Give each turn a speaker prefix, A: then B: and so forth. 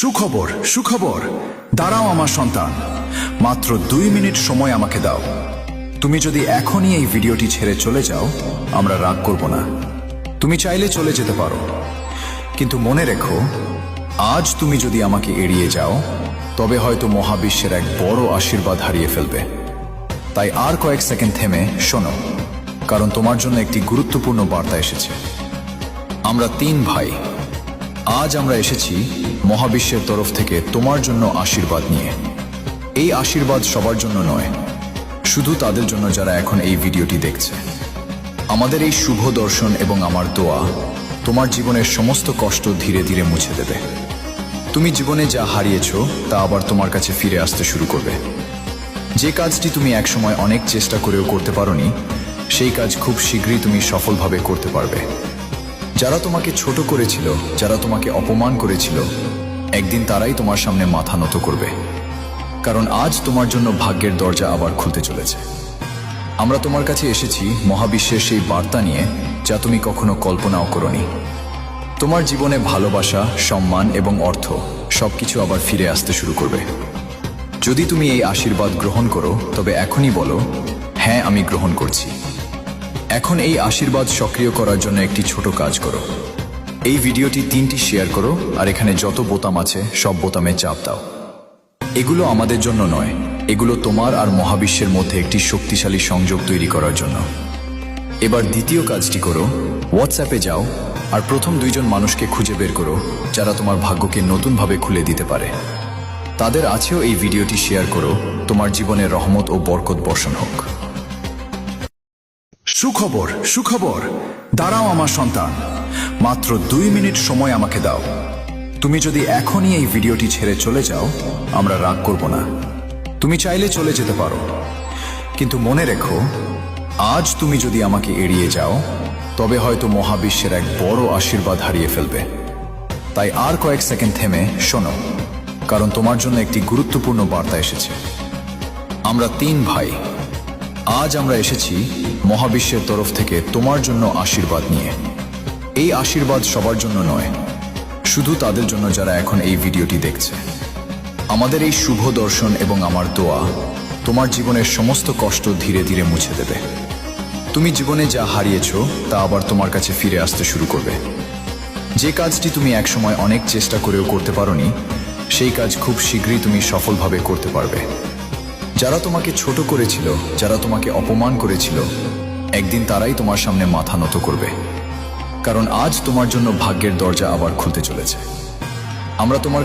A: সুখবর সুখবর, দাঁড়াও আমার সন্তান, মাত্র 2 মিনিট সময় আমাকে দাও। তুমি যদি এখনই এই ভিডিওটি ছেড়ে চলে যাও, আমরা রাগ করব না। তুমি চাইলে চলে যেতে পারো, কিন্তু মনে রেখো, আজ তুমি যদি আমাকে এড়িয়ে যাও, তবে হয়তো মহাবিশ্বের এক বড় আশীর্বাদ হারিয়ে ফেলবে। তাই আর কয়েক সেকেন্ড থেমে শোনো, কারণ তোমার জন্য একটি গুরুত্বপূর্ণ বার্তা এসেছে। আমরা 3 ভাই, আজ আমরা এসেছি মহাবিশ্বের তরফ থেকে তোমার জন্য আশীর্বাদ নিয়ে। এই আশীর্বাদ সবার জন্য নয়, শুধু তাদের জন্য যারা এখন এই ভিডিওটি দেখছে। আমাদের এই শুভ দর্শন এবং আমার দোয়া তোমার জীবনের সমস্ত কষ্ট ধীরে ধীরে মুছে দেবে। তুমি জীবনে যা হারিয়েছো তা আবার তোমার কাছে ফিরে আসতে শুরু করবে। যে কাজটি তুমি একসময় অনেক চেষ্টা করেও করতে পারোনি, সেই কাজ খুব শীঘ্রই তুমি সফলভাবে করতে পারবে। যারা তোমাকে ছোট করেছিল, যারা তোমাকে অপমান করেছিল, একদিন তারাই তোমার সামনে মাথা নত করবে, কারণ আজ তোমার জন্য ভাগ্যের দরজা আবার খুলতে চলেছে। আমরা তোমার কাছে এসেছি মহাবিশ্বের সেই বার্তা নিয়ে, যা তুমি কখনো কল্পনাও করোনি। তোমার জীবনে ভালোবাসা, সম্মান এবং অর্থ সবকিছু আবার ফিরে আসতে শুরু করবে। যদি তুমি এই আশীর্বাদ গ্রহণ করো, তবে এখনই বলো, হ্যাঁ আমি গ্রহণ করছি। এখন এই আশীর্বাদ সক্রিয় করার জন্য একটি ছোট কাজ করো। এই ভিডিওটি 3টি শেয়ার করো, আর এখানে যত বোতাম আছে সব বোতামে চাপ দাও। এগুলো আমাদের জন্য নয়, এগুলো তোমার আর মহাবিশ্বের মধ্যে একটি শক্তিশালী সংযোগ তৈরি করার জন্য। এবার দ্বিতীয় কাজটি করো, হোয়াটসঅ্যাপে যাও আর প্রথম 2 জন মানুষকে খুঁজে বের করো, যারা তোমার ভাগ্যকে নতুনভাবে খুলে দিতে পারে। তাদের আছেও এই ভিডিওটি শেয়ার করো। তোমার জীবনে রহমত ও বরকত বর্ষণ হোক। সুখবর সুখবর, দাঁড়াও আমার সন্তান, মাত্র 2 মিনিট সময় আমাকে দাও। তুমি যদি এখনই এই ভিডিওটি ছেড়ে চলে যাও, আমরা রাগ করব না। তুমি চাইলে চলে যেতে পারো, কিন্তু মনে রেখো, আজ তুমি যদি আমাকে এড়িয়ে যাও, তবে হয়তো মহাবিশ্বের এক বড় আশীর্বাদ হারিয়ে ফেলবে। তাই আর কয়েক সেকেন্ড থেমে শোনো, কারণ তোমার জন্য একটি গুরুত্বপূর্ণ বার্তা এসেছে। আমরা 3 ভাই, আজ আমরা এসেছি মহাবিশ্বের তরফ থেকে তোমার জন্য আশীর্বাদ নিয়ে। এই আশীর্বাদ সবার জন্য নয়, শুধু তাদের জন্য যারা এখন এই ভিডিওটি দেখছে। আমাদের এই শুভ দর্শন এবং আমার দোয়া তোমার জীবনের সমস্ত কষ্ট ধীরে ধীরে মুছে দেবে। তুমি জীবনে যা হারিয়েছো তা আবার তোমার কাছে ফিরে আসতে শুরু করবে। যে কাজটি তুমি একসময় অনেক চেষ্টা করেও করতে পারোনি, সেই কাজ খুব শীঘ্রই তুমি সফলভাবে করতে পারবে। যারা তোমাকে ছোট করেছিল, যারা তোমাকে অপমান করেছিল, একদিন তারাই তোমার সামনে মাথা নত করবে, কারণ আজ তোমার জন্য ভাগ্যের দরজা আবার খুলতে চলেছে। আমরা তোমার